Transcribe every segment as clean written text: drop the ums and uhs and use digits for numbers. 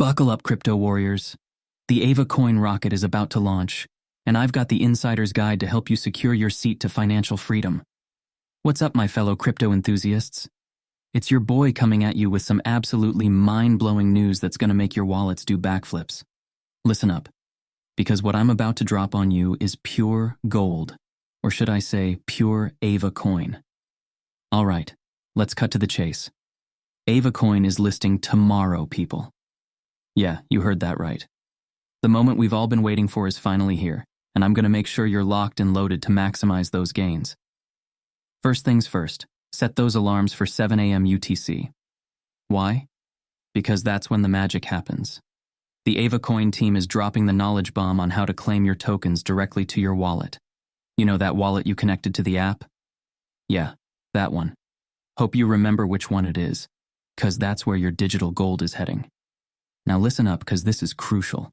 Buckle up, crypto warriors. The Ava Coin rocket is about to launch, and I've got the insider's guide to help you secure your seat to financial freedom. What's up, my fellow crypto enthusiasts? It's your boy coming at you with some absolutely mind-blowing news that's going to make your wallets do backflips. Listen up, because what I'm about to drop on you is pure gold, or should I say pure Ava Coin. All right, let's cut to the chase. Ava Coin is listing tomorrow, people. Yeah, you heard that right. The moment we've all been waiting for is finally here, and I'm going to make sure you're locked and loaded to maximize those gains. First things first, set those alarms for 7 a.m. UTC. Why? Because that's when the magic happens. The Ava Coin team is dropping the knowledge bomb on how to claim your tokens directly to your wallet. You know that wallet you connected to the app? Yeah, that one. Hope you remember which one it is, because that's where your digital gold is heading. Now listen up, because this is crucial.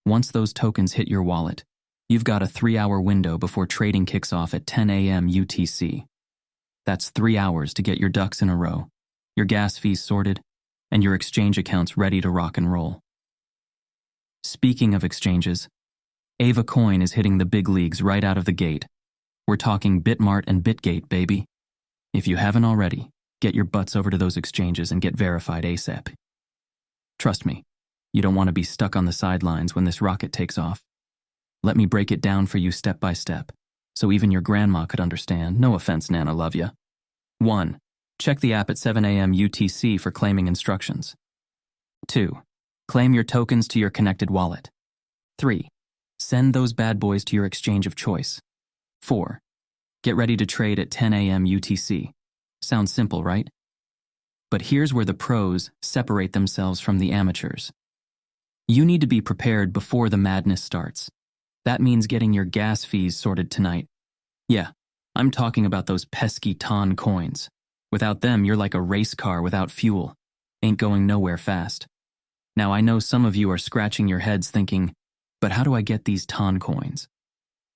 Once those tokens hit your wallet, you've got a 3-hour window before trading kicks off at 10 a.m. UTC. That's 3 hours to get your ducks in a row, your gas fees sorted, and your exchange accounts ready to rock and roll. Speaking of exchanges, Ava Coin is hitting the big leagues right out of the gate. We're talking BitMart and BitGate, baby. If you haven't already, get your butts over to those exchanges and get verified ASAP. Trust me, you don't want to be stuck on the sidelines when this rocket takes off. Let me break it down for you step by step, so even your grandma could understand. No offense, Nana, love ya. 1. Check the app at 7 a.m. UTC for claiming instructions. 2. Claim your tokens to your connected wallet. 3. Send those bad boys to your exchange of choice. 4. Get ready to trade at 10 a.m. UTC. Sounds simple, right? But here's where the pros separate themselves from the amateurs. You need to be prepared before the madness starts. That means getting your gas fees sorted tonight. Yeah, I'm talking about those pesky ton coins. Without them, you're like a race car without fuel. Ain't going nowhere fast. Now, I know some of you are scratching your heads thinking, but how do I get these ton coins?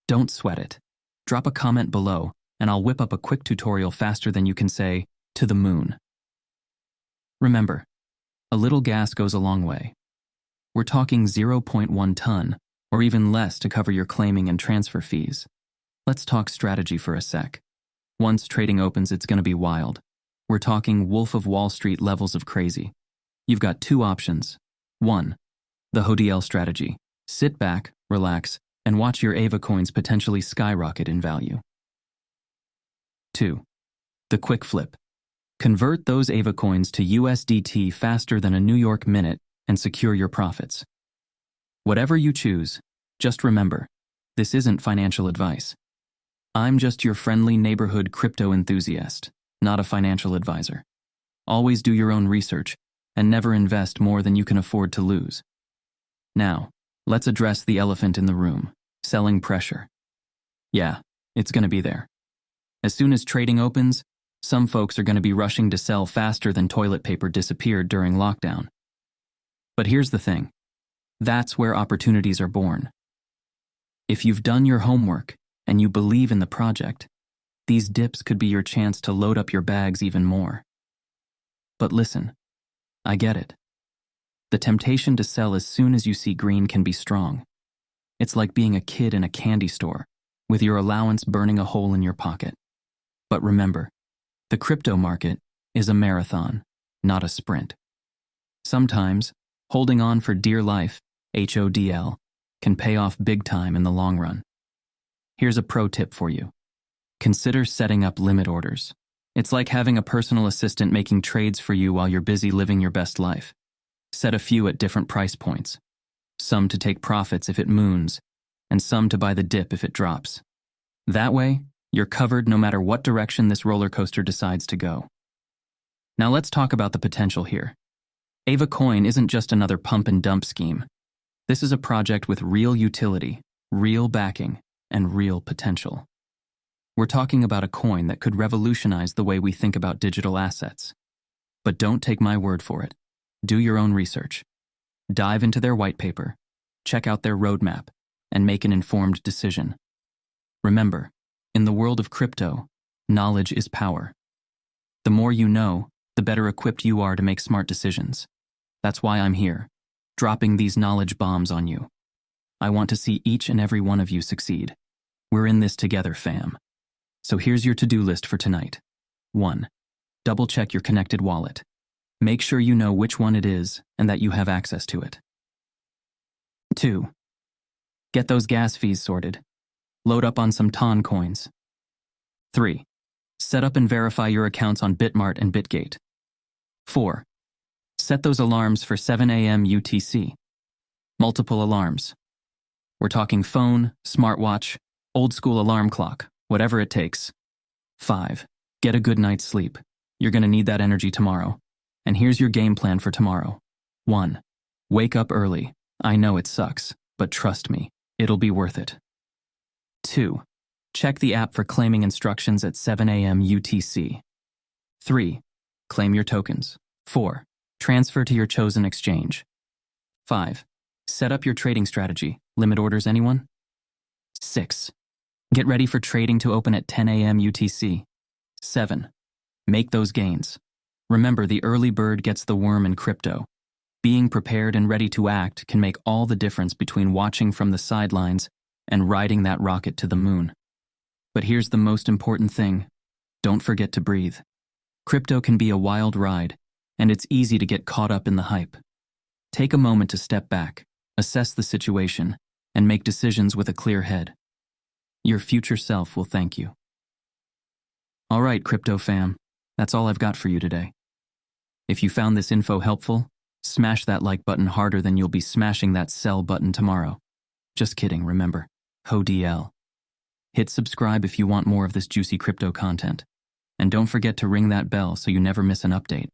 Don't sweat it. Drop a comment below, and I'll whip up a quick tutorial faster than you can say, to the moon. Remember, a little gas goes a long way. We're talking 0.1 ton, or even less to cover your claiming and transfer fees. Let's talk strategy for a sec. Once trading opens, it's going to be wild. We're talking Wolf of Wall Street levels of crazy. You've got 2 options. 1. The HODL strategy. Sit back, relax, and watch your Ava coins potentially skyrocket in value. 2. The quick flip. Convert those Ava coins to USDT faster than a New York minute and secure your profits. Whatever you choose, just remember, this isn't financial advice. I'm just your friendly neighborhood crypto enthusiast, not a financial advisor. Always do your own research and never invest more than you can afford to lose. Now, let's address the elephant in the room, selling pressure. Yeah, it's going to be there. As soon as trading opens, some folks are going to be rushing to sell faster than toilet paper disappeared during lockdown. But here's the thing. That's where opportunities are born. If you've done your homework and you believe in the project, these dips could be your chance to load up your bags even more. But listen, I get it. The temptation to sell as soon as you see green can be strong. It's like being a kid in a candy store, with your allowance burning a hole in your pocket. But remember, the crypto market is a marathon, not a sprint. Sometimes, holding on for dear life, HODL, can pay off big time in the long run. Here's a pro tip for you. Consider setting up limit orders. It's like having a personal assistant making trades for you while you're busy living your best life. Set a few at different price points. Some to take profits if it moons, and some to buy the dip if it drops. That way, you're covered no matter what direction this roller coaster decides to go. Now let's talk about the potential here. Ava Coin isn't just another pump and dump scheme. This is a project with real utility, real backing, and real potential. We're talking about a coin that could revolutionize the way we think about digital assets. But don't take my word for it. Do your own research. Dive into their white paper, check out their roadmap, and make an informed decision. Remember, in the world of crypto, knowledge is power. The more you know, the better equipped you are to make smart decisions. That's why I'm here, dropping these knowledge bombs on you. I want to see each and every one of you succeed. We're in this together, fam. So here's your to-do list for tonight. 1. Double-check your connected wallet. Make sure you know which one it is and that you have access to it. 2. Get those gas fees sorted. Load up on some TON coins. 3. Set up and verify your accounts on BitMart and BitGate. 4. Set those alarms for 7 a.m. UTC. Multiple alarms. We're talking phone, smartwatch, old-school alarm clock, whatever it takes. 5. Get a good night's sleep. You're going to need that energy tomorrow. And here's your game plan for tomorrow. 1. Wake up early. I know it sucks, but trust me, it'll be worth it. 2. Check the app for claiming instructions at 7 a.m. UTC. 3. Claim your tokens. 4. Transfer to your chosen exchange. 5. Set up your trading strategy. Limit orders, anyone? 6. Get ready for trading to open at 10 a.m. UTC. 7. Make those gains. Remember, the early bird gets the worm in crypto. Being prepared and ready to act can make all the difference between watching from the sidelines and riding that rocket to the moon. But here's the most important thing. Don't forget to breathe. Crypto can be a wild ride, and it's easy to get caught up in the hype. Take a moment to step back, assess the situation, and make decisions with a clear head. Your future self will thank you. All right, crypto fam, that's all I've got for you today. If you found this info helpful, smash that like button harder than you'll be smashing that sell button tomorrow. Just kidding, remember. HODL. Hit subscribe if you want more of this juicy crypto content. And don't forget to ring that bell so you never miss an update.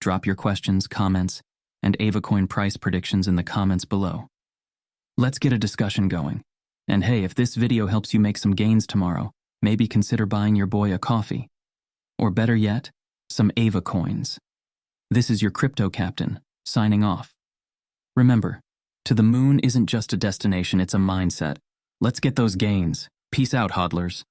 Drop your questions, comments, and Ava Coin price predictions in the comments below. Let's get a discussion going. And hey, if this video helps you make some gains tomorrow, maybe consider buying your boy a coffee. Or better yet, some Ava Coins. This is your crypto captain, signing off. Remember, to the moon isn't just a destination, it's a mindset. Let's get those gains. Peace out, hodlers.